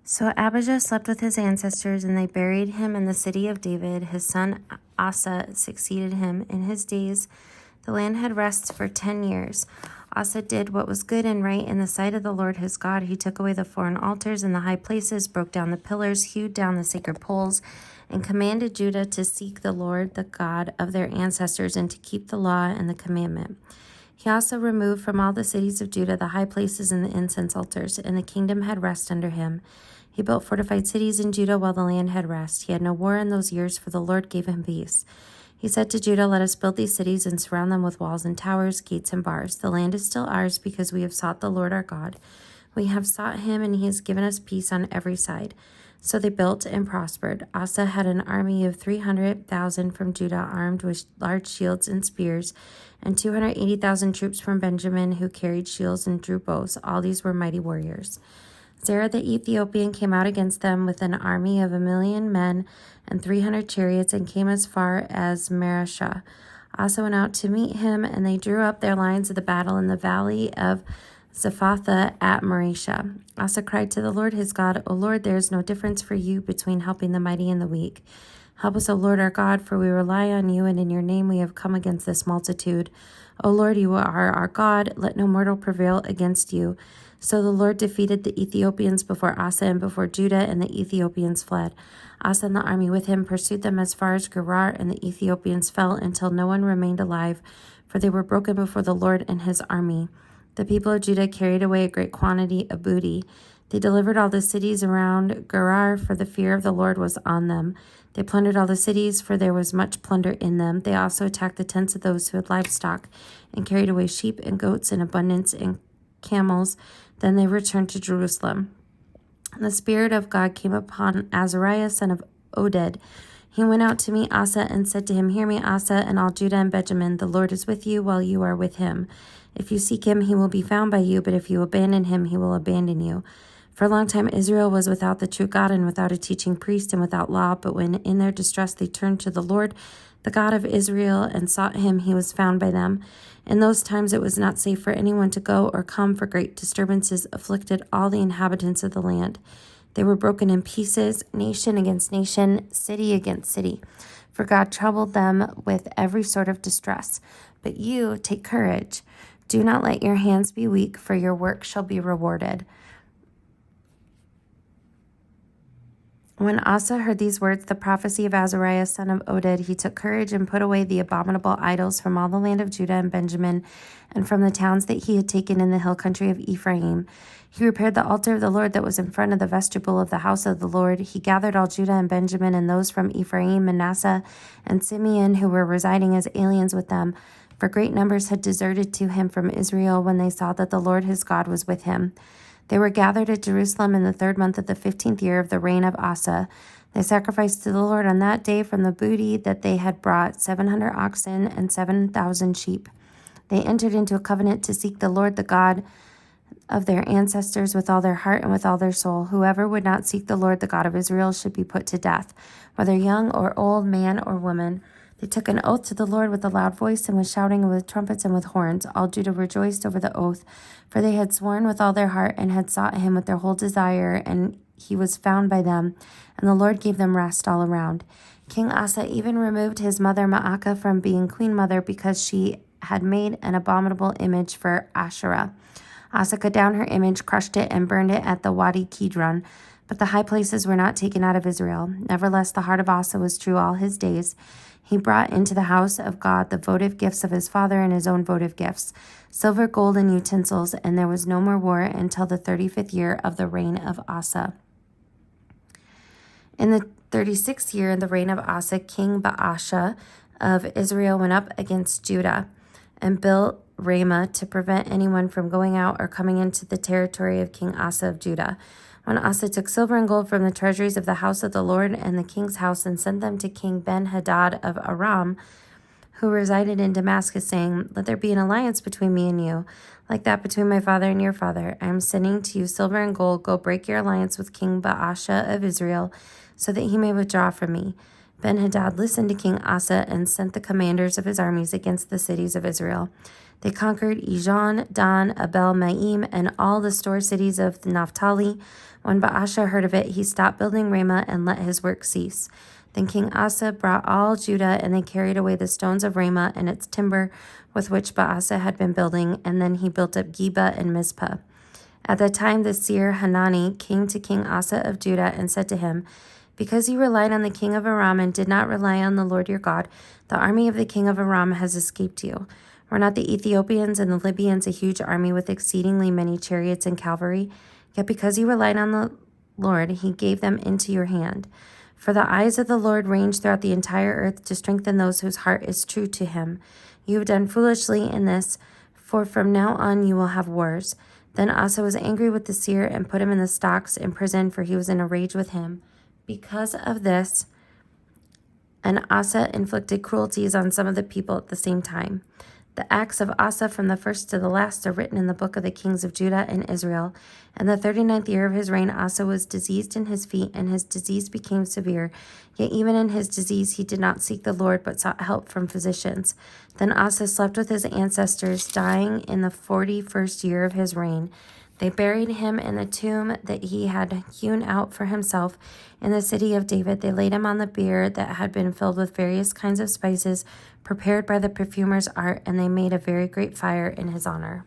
So Abijah slept with his ancestors, and they buried him in the city of David. His son Asa succeeded him. In his days, the land had rest for 10 years. Asa did what was good and right in the sight of the Lord his God. He took away the foreign altars and the high places, broke down the pillars, hewed down the sacred poles, and commanded Judah to seek the Lord, the God of their ancestors, and to keep the law and the commandment. He also removed from all the cities of Judah the high places and the incense altars, and the kingdom had rest under him. He built fortified cities in Judah while the land had rest. He had no war in those years, for the Lord gave him peace. He said to Judah, "Let us build these cities and surround them with walls and towers, gates and bars. The land is still ours because we have sought the Lord our God. We have sought him, and he has given us peace on every side." So they built and prospered. Asa had an army of 300,000 from Judah, armed with large shields and spears, and 280,000 troops from Benjamin who carried shields and drew bows. All these were mighty warriors. Zerah the Ethiopian came out against them with an army of 1,000,000 men and 300 chariots, and came as far as Mareshah. Asa went out to meet him, and they drew up their lines of the battle in the valley of Zephathah at Mareshah. Asa cried to the Lord his God, "O Lord, there is no difference for you between helping the mighty and the weak. Help us, O Lord our God, for we rely on you, and in your name we have come against this multitude. O Lord, you are our God. Let no mortal prevail against you." So the Lord defeated the Ethiopians before Asa and before Judah, and the Ethiopians fled. Asa and the army with him pursued them as far as Gerar, and the Ethiopians fell until no one remained alive, for they were broken before the Lord and his army. The people of Judah carried away a great quantity of booty. They delivered all the cities around Gerar, for the fear of the Lord was on them. They plundered all the cities, for there was much plunder in them. They also attacked the tents of those who had livestock, and carried away sheep and goats in abundance and camels. Then they returned to Jerusalem. The Spirit of God came upon Azariah, son of Oded. He went out to meet Asa and said to him, "Hear me, Asa, and all Judah and Benjamin. The Lord is with you while you are with him. If you seek him, he will be found by you, but if you abandon him, he will abandon you." For a long time, Israel was without the true God and without a teaching priest and without law. But when in their distress they turned to the Lord, the God of Israel, and sought him, he was found by them. In those times it was not safe for anyone to go or come, for great disturbances afflicted all the inhabitants of the land. They were broken in pieces, nation against nation, city against city. For God troubled them with every sort of distress. But you take courage. Do not let your hands be weak, for your work shall be rewarded. When Asa heard these words, the prophecy of Azariah, son of Oded, he took courage and put away the abominable idols from all the land of Judah and Benjamin, and from the towns that he had taken in the hill country of Ephraim. He repaired the altar of the Lord that was in front of the vestibule of the house of the Lord. He gathered all Judah and Benjamin, and those from Ephraim, Manasseh, and Simeon, who were residing as aliens with them, for great numbers had deserted to him from Israel when they saw that the Lord his God was with him. They were gathered at Jerusalem in the 3rd month of the 15th year of the reign of Asa. They sacrificed to the Lord on that day from the booty that they had brought 700 oxen and 7,000 sheep. They entered into a covenant to seek the Lord, the God of their ancestors, with all their heart and with all their soul. Whoever would not seek the Lord, the God of Israel, should be put to death, whether young or old, man or woman. They took an oath to the Lord with a loud voice and with shouting and with trumpets and with horns. All Judah rejoiced over the oath, for they had sworn with all their heart and had sought him with their whole desire, and he was found by them, and the Lord gave them rest all around. King Asa even removed his mother Maacah from being queen mother because she had made an abominable image for Asherah. Asa cut down her image, crushed it, and burned it at the Wadi Kidron. But the high places were not taken out of Israel. Nevertheless, the heart of Asa was true all his days. He brought into the house of God the votive gifts of his father and his own votive gifts, silver, gold, and utensils, and there was no more war until the 35th year of the reign of Asa. In the 36th year in the reign of Asa, King Baasha of Israel went up against Judah and built Ramah to prevent anyone from going out or coming into the territory of King Asa of Judah. When Asa took silver and gold from the treasuries of the house of the Lord and the king's house and sent them to King Ben-Hadad of Aram, who resided in Damascus, saying, "Let there be an alliance between me and you, like that between my father and your father. I am sending to you silver and gold. Go break your alliance with King Baasha of Israel, so that he may withdraw from me." Ben-Hadad listened to King Asa and sent the commanders of his armies against the cities of Israel. They conquered Ijon, Dan, Abel-Maim, and all the store cities of Naphtali. When Baasha heard of it, he stopped building Ramah and let his work cease. Then King Asa brought all Judah, and they carried away the stones of Ramah and its timber with which Baasha had been building, and then he built up Geba and Mizpah. At that time the seer Hanani came to King Asa of Judah and said to him, "Because you relied on the king of Aram and did not rely on the Lord your God, the army of the king of Aram has escaped you. Were not the Ethiopians and the Libyans a huge army with exceedingly many chariots and cavalry? Yet because you relied on the Lord, he gave them into your hand. For the eyes of the Lord range throughout the entire earth to strengthen those whose heart is true to him. You have done foolishly in this, for from now on you will have wars." Then Asa was angry with the seer and put him in the stocks in prison, for he was in a rage with him. Because of this, and Asa inflicted cruelties on some of the people at the same time. The acts of Asa from the first to the last are written in the book of the kings of Judah and Israel. In the 39th year of his reign, Asa was diseased in his feet, and his disease became severe. Yet even in his disease he did not seek the Lord, but sought help from physicians. Then Asa slept with his ancestors, dying in the 41st year of his reign. They buried him in a tomb that he had hewn out for himself in the city of David. They laid him on the bier that had been filled with various kinds of spices prepared by the perfumer's art, and they made a very great fire in his honor.